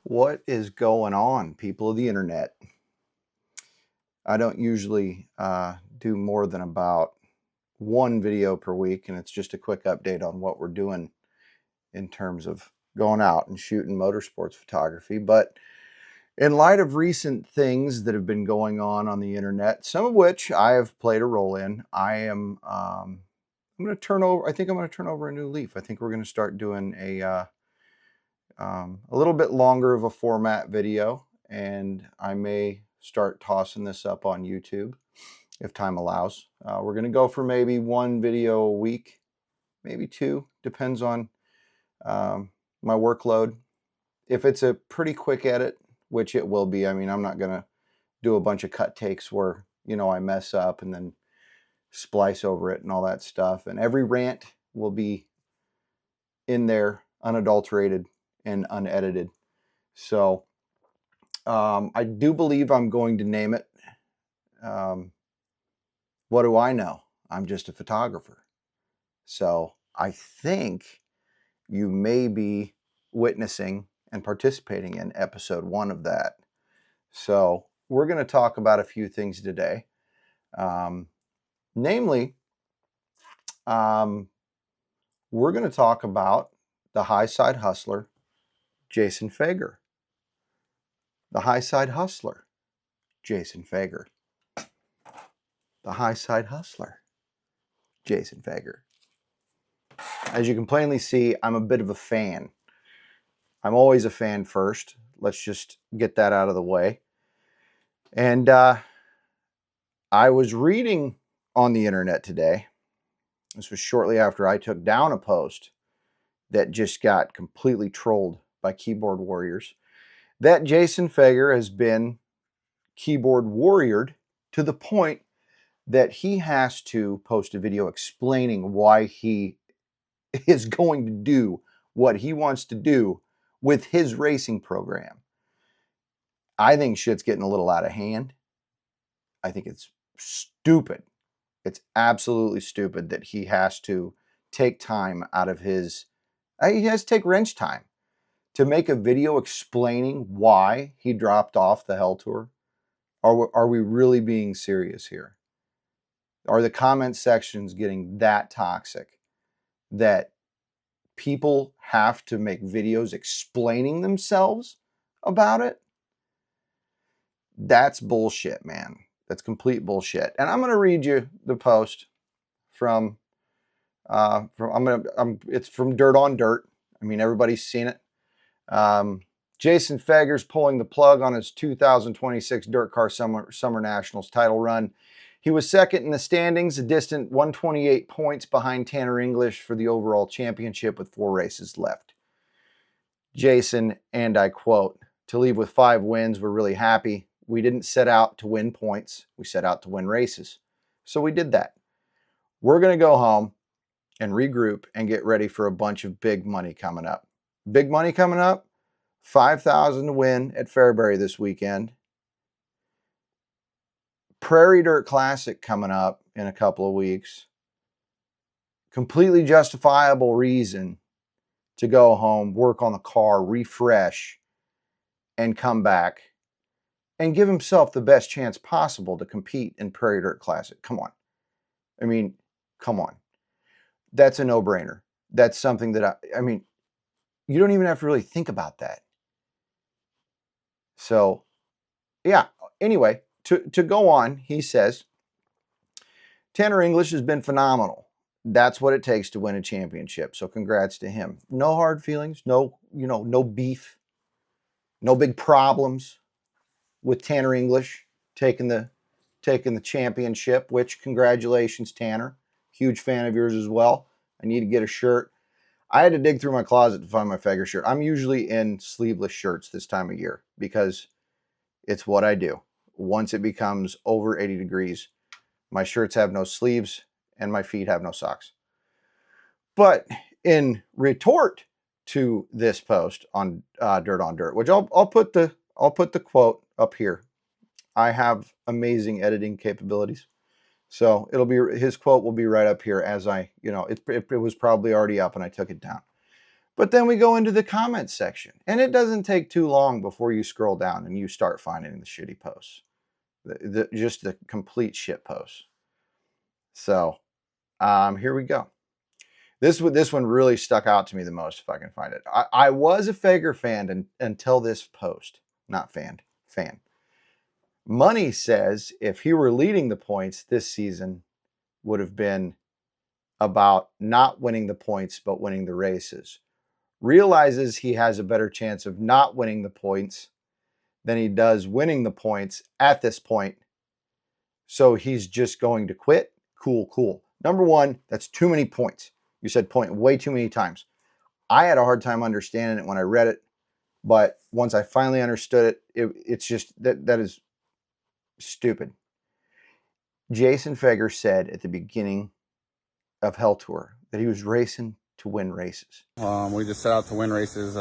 What is going on, people of the internet? I don't usually do more than about one video per week, and it's just a quick update on what we're doing in terms of going out and shooting motorsports photography. But in light of recent things that have been going on the internet, some of which I have played a role in, I'm going to turn over. I think I'm going to turn over a new leaf. I think we're going to start doing a little bit longer of a format video, and I may start tossing this up on YouTube if time allows. We're going to go for maybe one video a week, maybe two, depends on my workload. If it's a pretty quick edit, which it will be, I mean, I'm not going to do a bunch of cut takes where, I mess up and then splice over it and all that stuff. And every rant will be in there, unadulterated and unedited. So I do believe I'm going to name it. What do I know? I'm just a photographer. So I think you may be witnessing and participating in episode 1 of that. So we're going to talk about a few things today. Namely, we're going to talk about the high side hustler, Jason Feger. The high side hustler, Jason Feger. The high side hustler, Jason Feger. As you can plainly see, I'm a bit of a fan. I'm always a fan first. Let's just get that out of the way. And I was reading on the internet today. This was shortly after I took down a post that just got completely trolled by keyboard warriors, that Jason Feger has been keyboard warriored to the point that he has to post a video explaining why he is going to do what he wants to do with his racing program. I think shit's getting a little out of hand. I think it's stupid. It's absolutely stupid that he has to take time out of he has to take wrench time to make a video explaining why he dropped off the Hell Tour. Are we really being serious here? Are the comment sections getting that toxic that people have to make videos explaining themselves about it? That's bullshit, man. That's complete bullshit. And I'm going to read you the post from it's from Dirt on Dirt. I mean, everybody's seen it. Jason Feger's pulling the plug on his 2026 Dirt Car Summer Nationals title run. He was second in the standings, a distant 128 points behind Tanner English for the overall championship with 4 races left. Jason, and I quote, "To leave with 5 wins, we're really happy. We didn't set out to win points. We set out to win races. So we did that. We're going to go home and regroup and get ready for a bunch of big money coming up. Big money coming up, $5,000 to win at Fairbury this weekend. Prairie Dirt Classic coming up in a couple of weeks. Completely justifiable reason to go home, work on the car, refresh, and come back and give himself the best chance possible to compete in Prairie Dirt Classic." Come on. I mean, come on. That's a no-brainer. That's something that I mean, you don't even have to really think about that. So, yeah. Anyway, to go on, he says, "Tanner English has been phenomenal. That's what it takes to win a championship. So congrats to him. No hard feelings, no beef, no big problems with Tanner English taking the championship, which congratulations, Tanner. Huge fan of yours as well. I need to get a shirt. I had to dig through my closet to find my Feger shirt. I'm usually in sleeveless shirts this time of year because it's what I do. Once it becomes over 80 degrees, my shirts have no sleeves and my feet have no socks. But in retort to this post on Dirt on Dirt, which I'll put the quote up here. I have amazing editing capabilities. So it'll be, his quote will be right up here as it was probably already up and I took it down. But then we go into the comments section, and it doesn't take too long before you scroll down and you start finding the shitty posts, just the complete shit posts. So here we go. This one really stuck out to me the most, if I can find it. I was a Feger fan until this post. Not fan. Money says if he were leading the points this season, would have been about not winning the points, but winning the races. Realizes he has a better chance of not winning the points than he does winning the points at this point. So he's just going to quit. Cool. Number one, that's too many points. You said point way too many times. I had a hard time understanding it when I read it, but once I finally understood it, it's just that is stupid. Jason Feger said at the beginning of Hell Tour that he was racing to win races. We just set out to win races.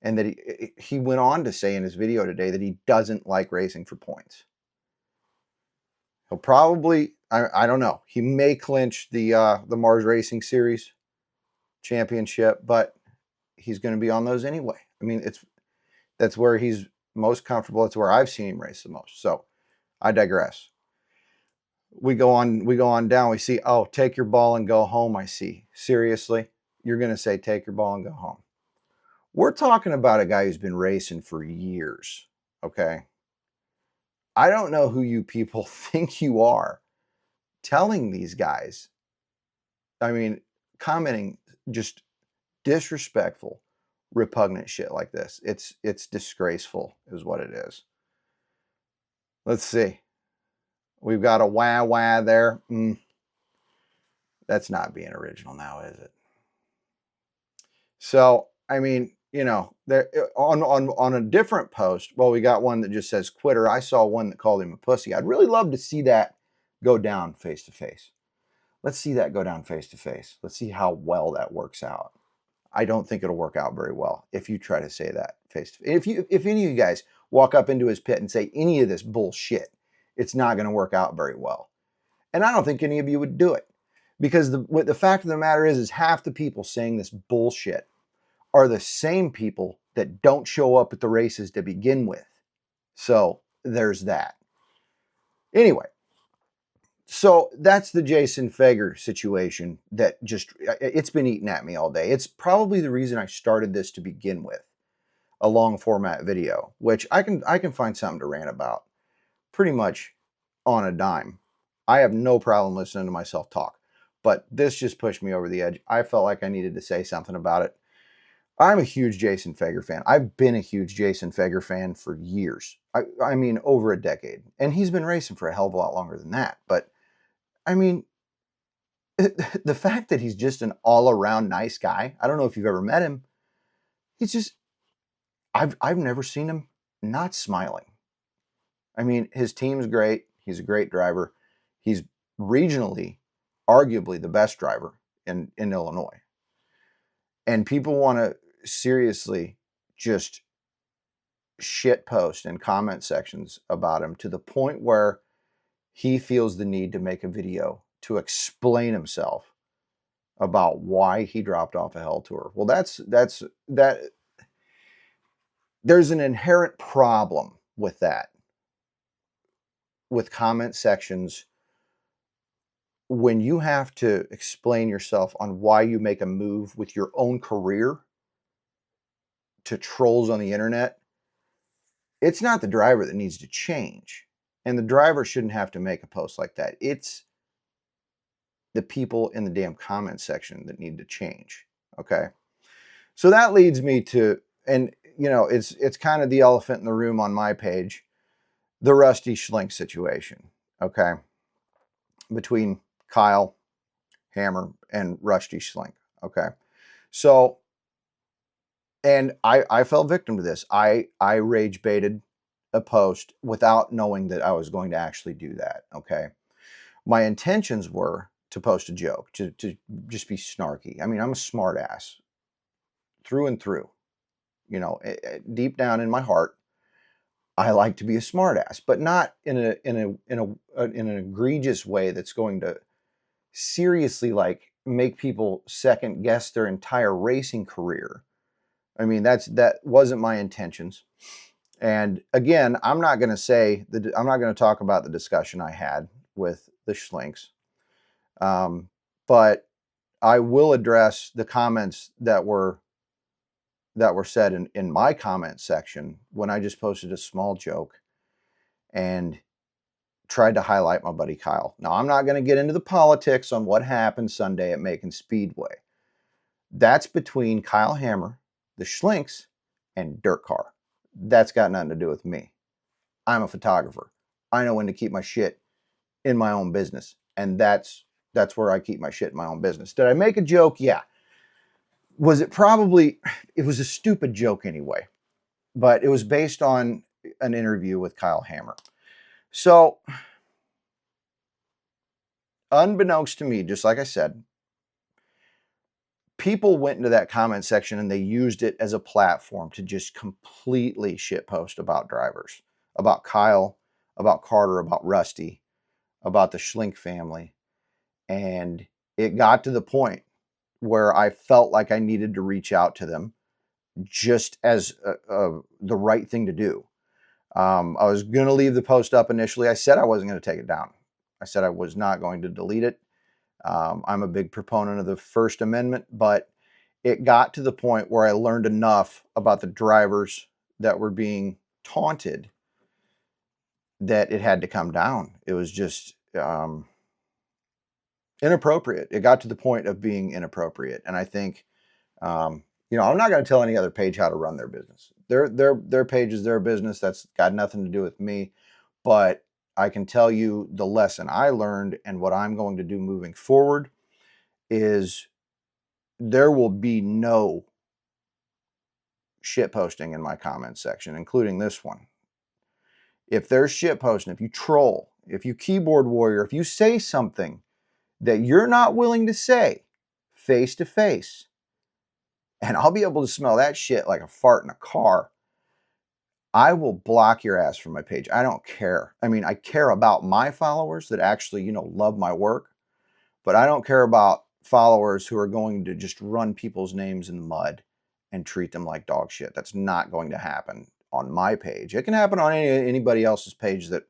And that he went on to say in his video today that he doesn't like racing for points. He'll probably, I don't know, he may clinch the Mars Racing Series championship, but he's going to be on those anyway. I mean, that's where he's most comfortable. That's where I've seen him race the most. So I digress. We go on down. We see, oh, take your ball and go home. I see. Seriously? You're going to say take your ball and go home. We're talking about a guy who's been racing for years. Okay. I don't know who you people think you are telling these guys. I mean, commenting just disrespectful, repugnant shit like this. It's disgraceful is what it is. Let's see. We've got a wah there. That's not being original now, is it? So, I mean, you know, there on a different post, well, we got one that just says quitter. I saw one that called him a pussy. I'd really love to see that go down face to face. Let's see that go down face to face. Let's see how well that works out. I don't think it'll work out very well if you try to say that face to face. If any of you guys walk up into his pit and say any of this bullshit, it's not going to work out very well. And I don't think any of you would do it, because the fact of the matter is half the people saying this bullshit are the same people that don't show up at the races to begin with. So there's that. Anyway, so that's the Jason Feger situation that just, it's been eating at me all day. It's probably the reason I started this to begin with, a long format video, which I can find something to rant about pretty much on a dime. I have no problem listening to myself talk, but this just pushed me over the edge. I felt like I needed to say something about it. I'm a huge Jason Feger fan. I've been a huge Jason Feger fan for years. I mean, over a decade. And he's been racing for a hell of a lot longer than that. But, I mean, the fact that he's just an all-around nice guy, I don't know if you've ever met him, he's just, I've never seen him not smiling. I mean, his team's great. He's a great driver. He's regionally, arguably the best driver in Illinois. And people want to seriously just shit post in comment sections about him to the point where he feels the need to make a video to explain himself about why he dropped off a Hell Tour. Well, that there's an inherent problem with that, with comment sections, when you have to explain yourself on why you make a move with your own career to trolls on the internet. It's not the driver that needs to change. And the driver shouldn't have to make a post like that. It's the people in the damn comment section that need to change. Okay. So that leads me to, and you know, it's kind of the elephant in the room on my page, the Rusty Schlink situation. Okay. Between Kyle Hammer and Rusty Schlink. Okay. So, and I fell victim to this. I rage baited a post without knowing that I was going to actually do that. Okay. My intentions were to post a joke, to just be snarky. I mean, I'm a smart ass through and through. You know, deep down in my heart, I like to be a smart ass, but not in an egregious way that's going to seriously like make people second guess their entire racing career. I mean, that wasn't my intentions. And again, I'm not going to talk about the discussion I had with the Schlinks, but I will address the comments that were said in my comment section when I just posted a small joke and tried to highlight my buddy Kyle. Now, I'm not going to get into the politics on what happened Sunday at Macon Speedway. That's between Kyle Hammer, the Schlinks, and Dirt Car. That's got nothing to do with me. I'm a photographer. I know when to keep my shit in my own business. And that's where I keep my shit in my own business. Did I make a joke? Yeah. Was it was a stupid joke anyway, but it was based on an interview with Kyle Hammer. So, unbeknownst to me, just like I said, people went into that comment section and they used it as a platform to just completely shitpost about drivers, about Kyle, about Carter, about Rusty, about the Schlink family. And it got to the point where I felt like I needed to reach out to them just as the right thing to do. I was going to leave the post up initially. I said I wasn't going to take it down. I said I was not going to delete it. I'm a big proponent of the First Amendment, but it got to the point where I learned enough about the drivers that were being taunted that it had to come down. It was just inappropriate. It got to the point of being inappropriate. And I think, I'm not going to tell any other page how to run their business. Their page is their business. That's got nothing to do with me. But I can tell you the lesson I learned and what I'm going to do moving forward is there will be no shit posting in my comments section, including this one. If there's shit posting, if you troll, if you keyboard warrior, if you say something that you're not willing to say face to face, and I'll be able to smell that shit like a fart in a car, I will block your ass from my page. I don't care. I mean, I care about my followers that actually, love my work, but I don't care about followers who are going to just run people's names in the mud and treat them like dog shit. That's not going to happen on my page. It can happen on anybody else's page that,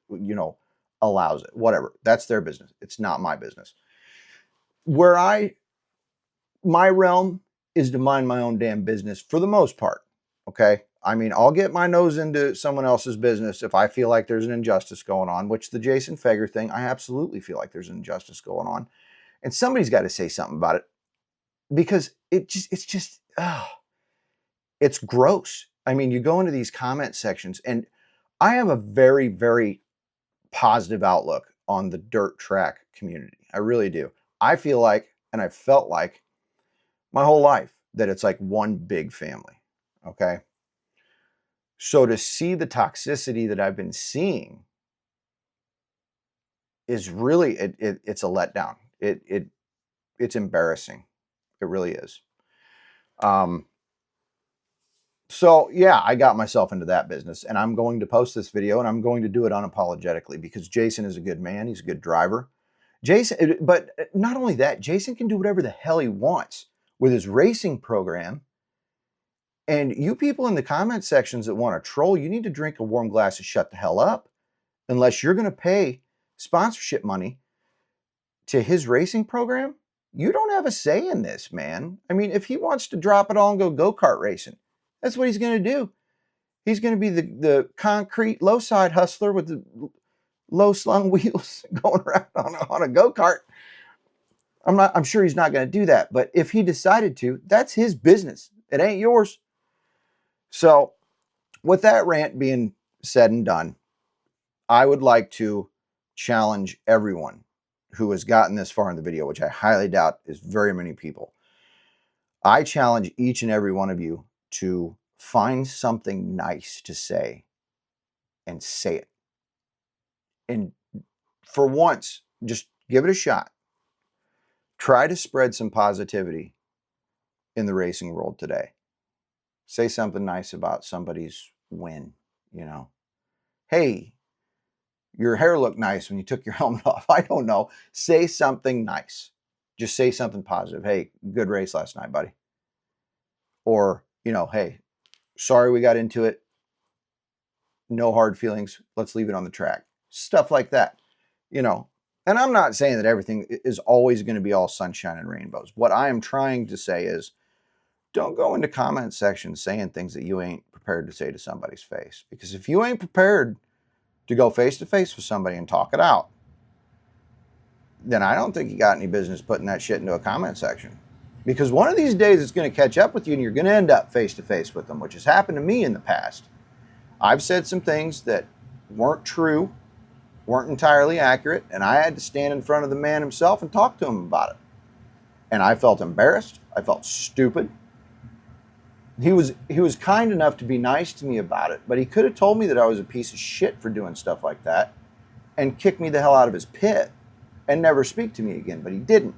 allows it. Whatever. That's their business. It's not my business. My realm is to mind my own damn business for the most part. Okay. I mean, I'll get my nose into someone else's business if I feel like there's an injustice going on, which the Jason Feger thing, I absolutely feel like there's an injustice going on. And somebody's got to say something about it because it's gross. I mean, you go into these comment sections and I have a very, very positive outlook on the dirt track community. I really do. I feel like, and I felt like my whole life, that it's like one big family. Okay. So to see the toxicity that I've been seeing is really, it's a letdown. It's embarrassing. It really is. So yeah, I got myself into that business and I'm going to post this video and I'm going to do it unapologetically because Jason is a good man. He's a good driver. But not only that, Jason can do whatever the hell he wants with his racing program. And you people in the comment sections that want to troll, you need to drink a warm glass and shut the hell up unless you're going to pay sponsorship money to his racing program. You don't have a say in this, man. I mean, if he wants to drop it all and go go-kart racing, that's what he's going to do. He's going to be the concrete low side hustler with the low slung wheels going around on a go-kart. I'm sure he's not going to do that, but if he decided to, that's his business. It ain't yours. So with that rant being said and done, I would like to challenge everyone who has gotten this far in the video, which I highly doubt is very many people. I challenge each and every one of you to find something nice to say and say it. And for once, just give it a shot. Try to spread some positivity in the racing world today. Say something nice about somebody's win, Hey, your hair looked nice when you took your helmet off. I don't know. Say something nice. Just say something positive. Hey, good race last night, buddy. Or, hey, sorry we got into it. No hard feelings. Let's leave it on the track. Stuff like that. And I'm not saying that everything is always going to be all sunshine and rainbows. What I am trying to say is don't go into comment sections saying things that you ain't prepared to say to somebody's face. Because if you ain't prepared to go face to face with somebody and talk it out, then I don't think you got any business putting that shit into a comment section. Because one of these days it's going to catch up with you and you're going to end up face to face with them, which has happened to me in the past. I've said some things that weren't true, weren't entirely accurate, and I had to stand in front of the man himself and talk to him about it. And I felt embarrassed. I felt stupid. He was kind enough to be nice to me about it, but he could have told me that I was a piece of shit for doing stuff like that and kicked me the hell out of his pit and never speak to me again, but he didn't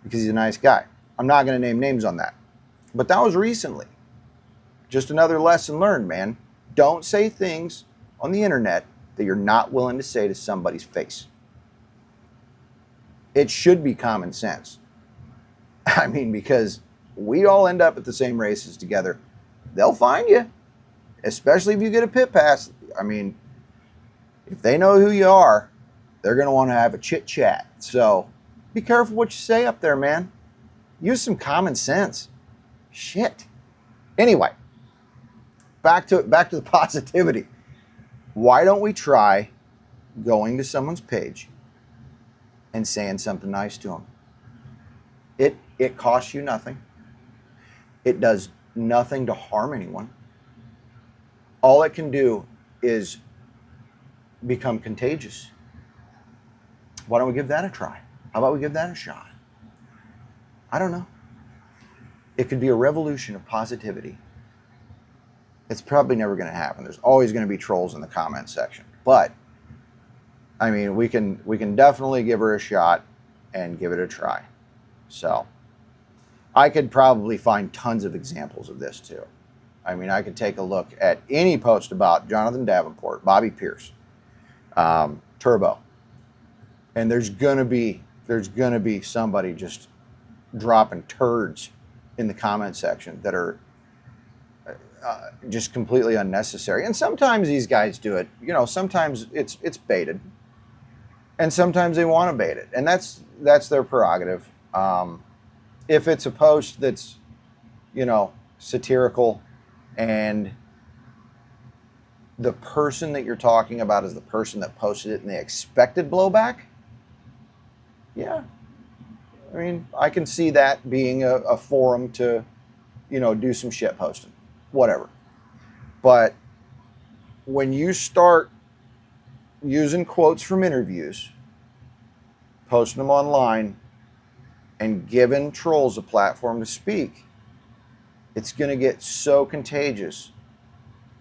because he's a nice guy. I'm not going to name names on that. But that was recently. Just another lesson learned, man. Don't say things on the internet that you're not willing to say to somebody's face. It should be common sense. I mean, because we all end up at the same races together. They'll find you, especially if you get a pit pass. I mean, if they know who you are, they're going to want to have a chit chat. So be careful what you say up there, man. Use some common sense. Shit. Anyway, back to the positivity. Why don't we try going to someone's page and saying something nice to them? It costs you nothing. It does nothing to harm anyone. All it can do is become contagious. Why don't we give that a try? How about we give that a shot? I don't know. It could be a revolution of positivity. It's probably never going to happen. There's always going to be trolls in the comment section. But, I mean, we can definitely give her a shot and give it a try. So, I could probably find tons of examples of this too. I mean, I could take a look at any post about Jonathan Davenport, Bobby Pierce, Turbo, and there's gonna be somebody just dropping turds in the comment section that are just completely unnecessary. And sometimes these guys do it. Sometimes it's baited, and sometimes they want to bait it, and that's their prerogative. If it's a post that's, satirical and the person that you're talking about is the person that posted it and they expected blowback, yeah. I mean, I can see that being a forum to, do some shit posting, whatever. But when you start using quotes from interviews, posting them online, and giving trolls a platform to speak, it's going to get so contagious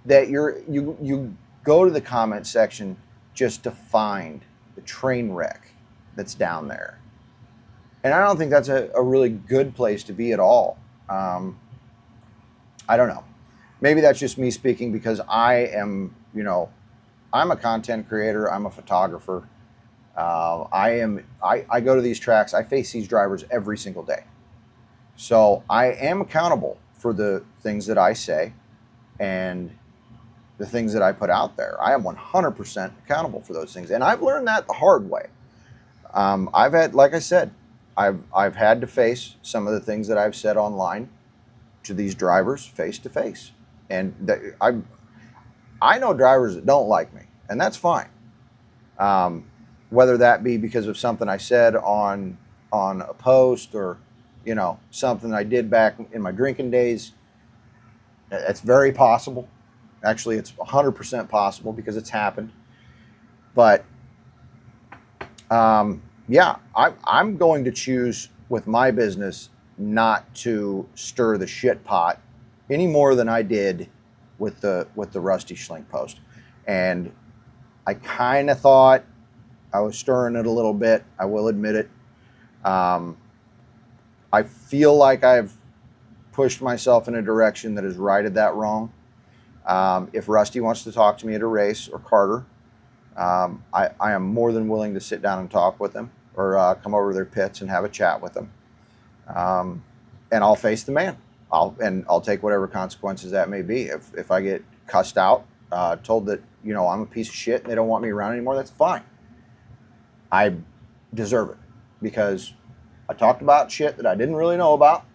that you go to the comment section just to find the train wreck that's down there. And I don't think that's a really good place to be at all. I don't know. Maybe that's just me speaking because I'm a content creator. I'm a photographer. I go to these tracks. I face these drivers every single day. So I am accountable for the things that I say and the things that I put out there. I am 100% accountable for those things. And I've learned that the hard way. I've had, like I said, I've had to face some of the things that I've said online to these drivers face to face. And I know drivers that don't like me, and that's fine. Whether that be because of something I said on a post or, something I did back in my drinking days. It's very possible. Actually, it's 100% possible because it's happened. But, yeah, I'm going to choose with my business not to stir the shit pot any more than I did with the Rusty Schlink post. And I kind of thought I was stirring it a little bit. I will admit it. I feel like I've pushed myself in a direction that has righted that wrong. If Rusty wants to talk to me at a race, or Carter, I am more than willing to sit down and talk with him, or come over to their pits and have a chat with them. And I'll face the man. I'll take whatever consequences that may be. If I get cussed out, told that, you know, I'm a piece of shit and they don't want me around anymore, that's fine. I deserve it because I talked about shit that I didn't really know about.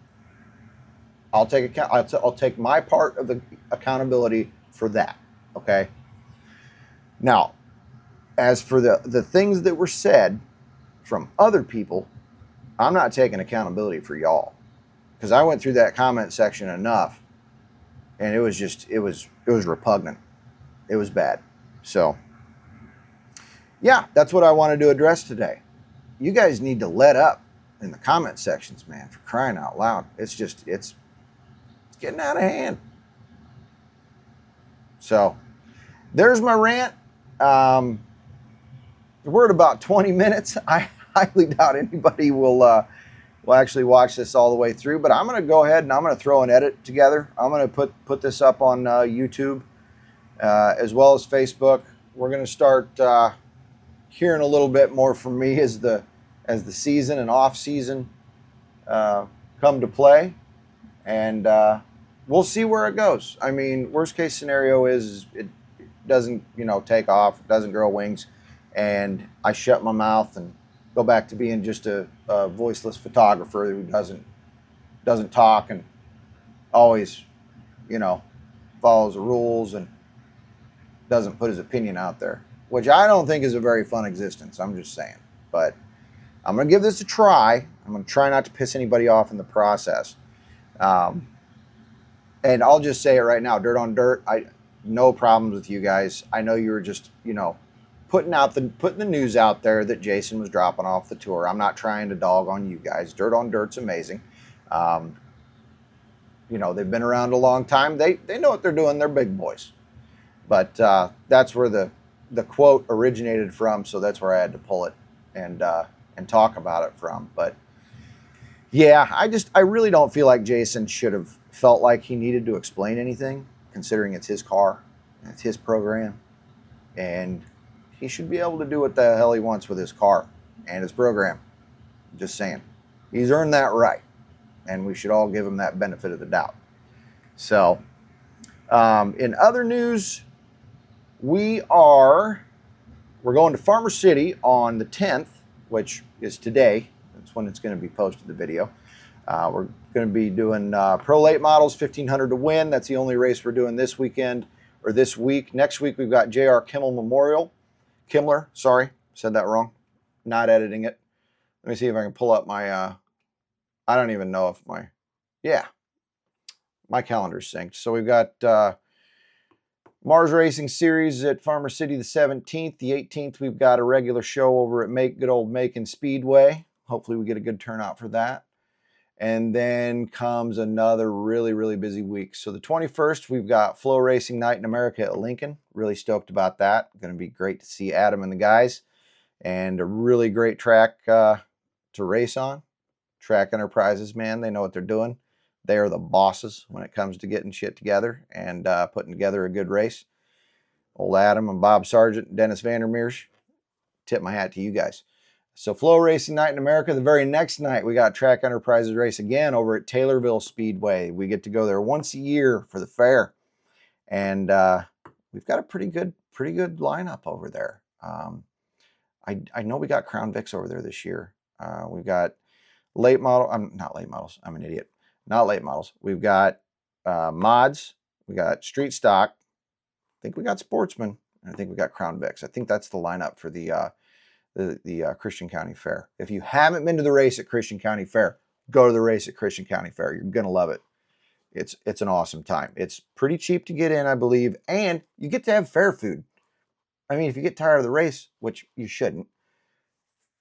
I'll take my part of the accountability for that. Okay. Now, as for the things that were said from other people, I'm not taking accountability for y'all because I went through that comment section enough, and it was repugnant. It was bad. So, yeah, that's what I wanted to address today. You guys need to let up in the comment sections, man, for crying out loud. It's getting out of hand. So, there's my rant. We're at about 20 minutes. I highly doubt anybody will actually watch this all the way through, but I'm going to go ahead and I'm going to throw an edit together. I'm going to put this up on YouTube as well as Facebook. We're going to start hearing a little bit more from me as the season and off season come to play, and we'll see where it goes. I mean, worst case scenario is it doesn't, you know, take off, doesn't grow wings, and I shut my mouth and go back to being just a voiceless photographer who doesn't talk and always, you know, follows the rules and doesn't put his opinion out there, which I don't think is a very fun existence. I'm just saying. But I'm going to give this a try. I'm going to try not to piss anybody off in the process. And I'll just say it right now, dirt on dirt. No problems with you guys. I know you were just, you know, putting the news out there that Jason was dropping off the tour. I'm not trying to dog on you guys. Dirt on dirt's amazing. You know, they've been around a long time. They know what they're doing. They're big boys. But that's where the quote originated from. So that's where I had to pull it and talk about it from. But yeah, I really don't feel like Jason should have felt like he needed to explain anything, considering it's his car, and it's his program, and he should be able to do what the hell he wants with his car and his program. Just saying. He's earned that right, and we should all give him that benefit of the doubt. So, in other news, we're going to Farmer City on the 10th, which is today. That's when it's going to be posted, the video. We're going to be doing Pro Late Models, 1,500 to win. That's the only race we're doing this weekend, or this week. Next week, we've got J.R. Kimmler, sorry, said that wrong. Not editing it. Let me see if I can pull up my, I don't even know if my calendar's synced. So we've got Mars Racing Series at Farmer City the 17th. The 18th, we've got a regular show over at good old Macon Speedway. Hopefully we get a good turnout for that. And then comes another really, really busy week. So the 21st, we've got Flow Racing Night in America at Lincoln. Really stoked about that. Going to be great to see Adam and the guys. And a really great track to race on. Track Enterprises, man, they know what they're doing. They are the bosses when it comes to getting shit together and putting together a good race. Old Adam and Bob Sargent and Dennis Vandermeers, tip my hat to you guys. So Flow Racing Night in America. The very next night, we got Track Enterprises race again over at Taylorville Speedway. We get to go there once a year for the fair. And we've got a pretty good lineup over there. I know we got Crown Vics over there this year. We've got late model. Not late models. I'm an idiot. Not late models. We've got mods. We got street stock. I think we got sportsmen. And I think we got Crown Vics. I think that's the lineup for the Christian County Fair. If you haven't been to the race at Christian County Fair, go to the race at Christian County Fair. You're gonna love it. It's an awesome time. It's pretty cheap to get in, I believe, and you get to have fair food. I mean, if you get tired of the race, which you shouldn't,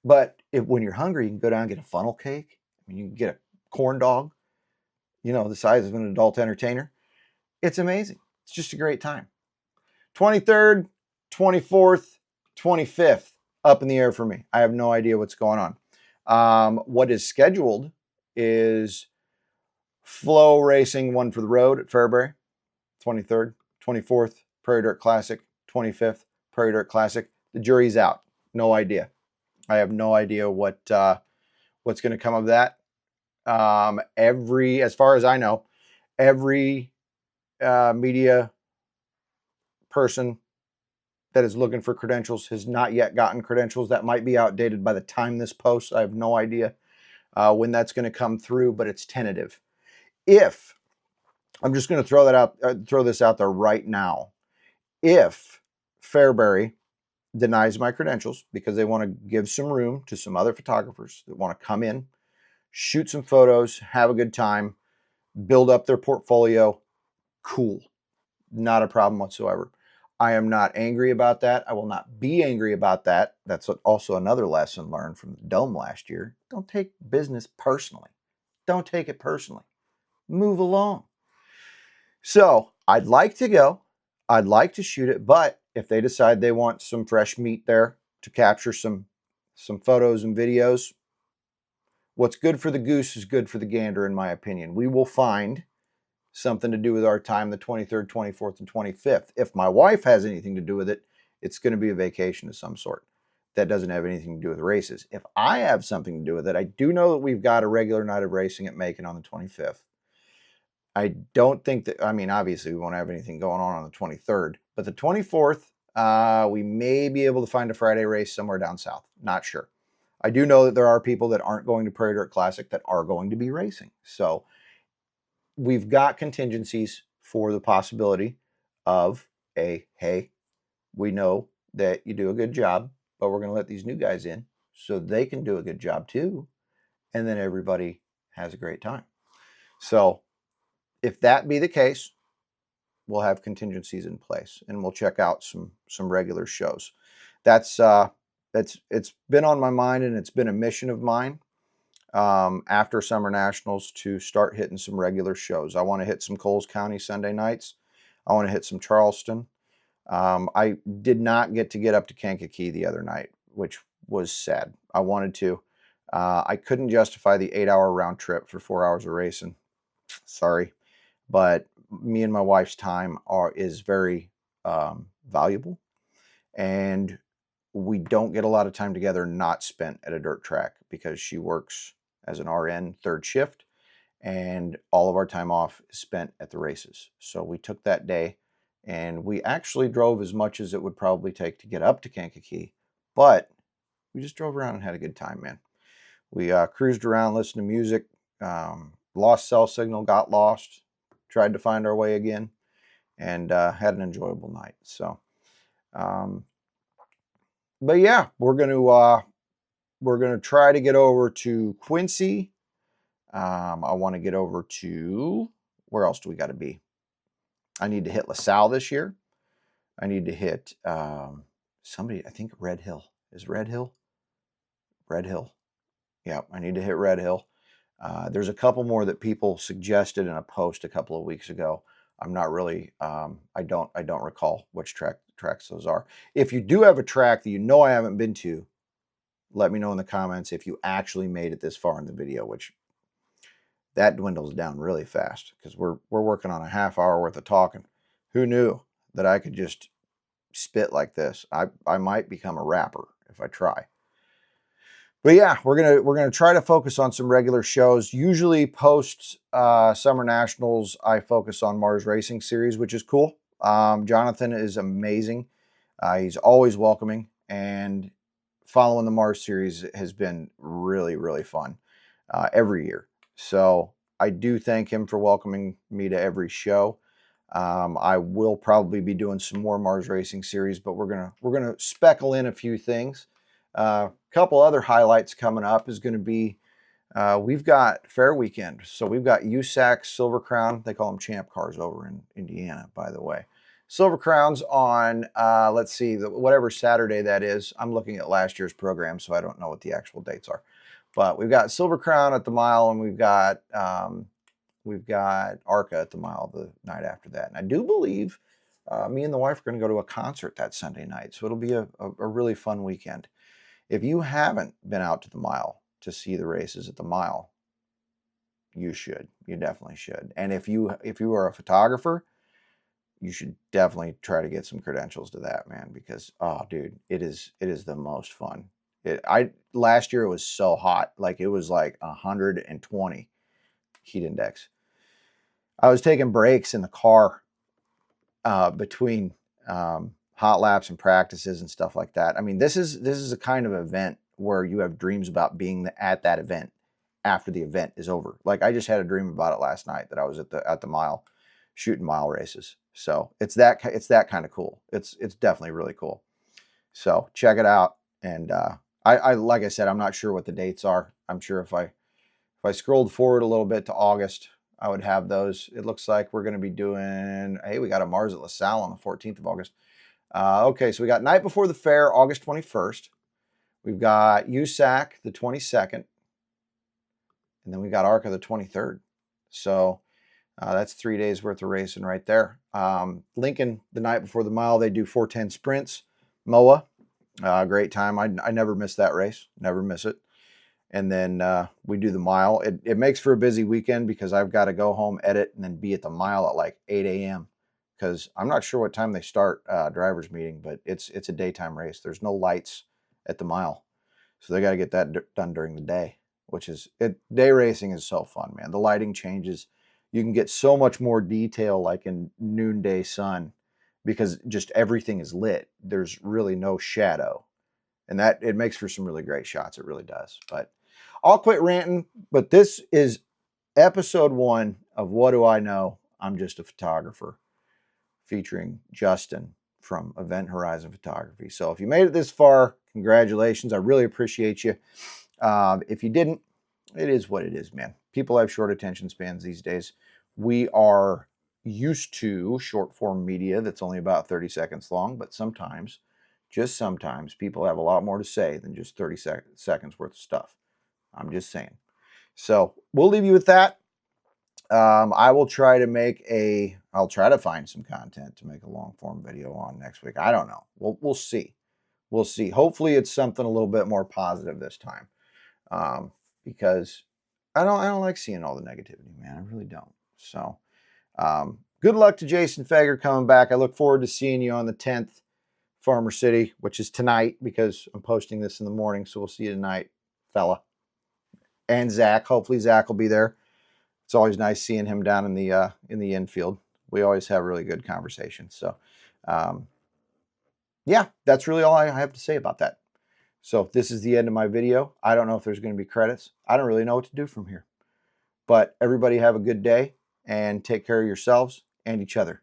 but when you're hungry, you can go down and get a funnel cake. I mean, you can get a corn dog, you know, the size of an adult entertainer. It's amazing. It's just a great time. 23rd, 24th, 25th, up in the air for me. I have no idea what's going on. What is scheduled is Flow Racing, one for the road at Fairbury, 23rd, 24th, Prairie Dirt Classic, 25th, Prairie Dirt Classic. The jury's out. No idea. I have no idea what's going to come of that. As far as I know, every media person that is looking for credentials has not yet gotten credentials. That might be outdated by the time this posts. I have no idea when that's going to come through, but it's tentative. If I'm just going to throw this out there right now. If Fairbury denies my credentials because they want to give some room to some other photographers that want to come in, shoot some photos, have a good time, build up their portfolio, cool. Not a problem whatsoever. I am not angry about that. I will not be angry about that. That's also another lesson learned from the Dome last year. Don't take business personally. Don't take it personally. Move along. So I'd like to go. I'd like to shoot it, but if they decide they want some fresh meat there to capture some photos and videos, what's good for the goose is good for the gander, in my opinion. We will find something to do with our time the 23rd, 24th, and 25th. If my wife has anything to do with it, it's going to be a vacation of some sort. That doesn't have anything to do with races. If I have something to do with it, I do know that we've got a regular night of racing at Macon on the 25th. I don't think that, obviously we won't have anything going on the 23rd, but the 24th, we may be able to find a Friday race somewhere down south. Not sure. I do know that there are people that aren't going to Prairie Dirt Classic that are going to be racing. So we've got contingencies for the possibility of hey, we know that you do a good job, but we're going to let these new guys in so they can do a good job too. And then everybody has a great time. So if that be the case, we'll have contingencies in place and we'll check out some regular shows. It's been on my mind, and it's been a mission of mine after Summer Nationals to start hitting some regular shows. I want to hit some Coles County Sunday nights. I want to hit some Charleston. I did not get up to Kankakee the other night, which was sad. I wanted to. I couldn't justify the 8-hour round trip for 4 hours of racing. Sorry. But me and my wife's time is very valuable. And we don't get a lot of time together not spent at a dirt track because she works as an RN third shift, and all of our time off is spent at the races. So we took that day and we actually drove as much as it would probably take to get up to Kankakee, but we just drove around and had a good time, man. We cruised around, listened to music, lost cell signal, got lost, tried to find our way again, and had an enjoyable night. So, but yeah, we're gonna try to get over to Quincy. I want to get over to, where else do we got to be? I need to hit LaSalle this year. I need to hit somebody. I think Red Hill. Is Red Hill? Red Hill. Yeah, I need to hit Red Hill. There's a couple more that people suggested in a post a couple of weeks ago. I'm not really. I don't recall which tracks those are. If you do have a track that you know I haven't been to, let me know in the comments if you actually made it this far in the video, which that dwindles down really fast because we're working on a half hour worth of talking. Who knew that I could just spit like this? I might become a rapper if I try. But yeah, we're gonna try to focus on some regular shows. Usually post Summer Nationals, I focus on Mars Racing Series, which is cool. Jonathan is amazing. He's always welcoming, and following the Mars Series has been really, really fun every year. So I do thank him for welcoming me to every show. I will probably be doing some more Mars Racing Series, but we're gonna speckle in a few things. A couple other highlights coming up is going to be we've got Fair Weekend. So we've got USAC Silver Crown. They call them champ cars over in Indiana, by the way. Silver Crowns on, let's see, whatever Saturday that is. I'm looking at last year's program, so I don't know what the actual dates are. But we've got Silver Crown at the mile, and we've got ARCA at the mile the night after that. And I do believe me and the wife are going to go to a concert that Sunday night. So it'll be a really fun weekend. If you haven't been out to the mile to see the races at the mile, you should. You definitely should. And if you are a photographer, you should definitely try to get some credentials to that, man, because oh dude, it is the most fun. Last year it was so hot, like it was like 120 heat index. I was taking breaks in the car between hot laps and practices and stuff like that. I mean, this is a kind of event where you have dreams about being at that event after the event is over. Like I just had a dream about it last night that I was at the mile shooting mile races. So it's that kind of cool. It's definitely really cool. So check it out. And I like I said, I'm not sure what the dates are. I'm sure if I scrolled forward a little bit to August, I would have those. It looks like we're going to be doing, hey, we got a Mars at LaSalle on the 14th of August. Okay, so we got night before the fair, August 21st. We've got USAC the 22nd. And then we got ARCA the 23rd. So that's 3 days worth of racing right there. Lincoln, the night before the mile, they do 410 sprints. MOA, great time. I never miss that race. Never miss it. And then we do the mile. It makes for a busy weekend because I've got to go home, edit, and then be at the mile at like 8 a.m. because I'm not sure what time they start driver's meeting, but it's a daytime race. There's no lights at the mile. So they got to get that done during the day, which is day racing is so fun, man. The lighting changes. You can get so much more detail like in noonday sun because just everything is lit. There's really no shadow. And that it makes for some really great shots. It really does. But I'll quit ranting. But this is episode 1 of What Do I Know? I'm Just a Photographer, featuring Justin from Event Horizon Photography. So if you made it this far, congratulations. I really appreciate you. If you didn't, it is what it is, man. People have short attention spans these days. We are used to short form media that's only about 30 seconds long, but sometimes, just sometimes, people have a lot more to say than just 30 seconds worth of stuff. I'm just saying. So we'll leave you with that. I will try to I'll try to find some content to make a long form video on next week. I don't know. We'll see. We'll see. Hopefully it's something a little bit more positive this time. Because I don't like seeing all the negativity, man. I really don't. So, good luck to Jason Feger coming back. I look forward to seeing you on the 10th, Farmer City, which is tonight because I'm posting this in the morning. So we'll see you tonight, fella. And Zach. Hopefully Zach will be there. It's always nice seeing him down in the infield. We always have really good conversations. So, yeah, that's really all I have to say about that. So this is the end of my video. I don't know if there's going to be credits. I don't really know what to do from here. But everybody have a good day and take care of yourselves and each other.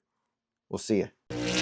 We'll see you.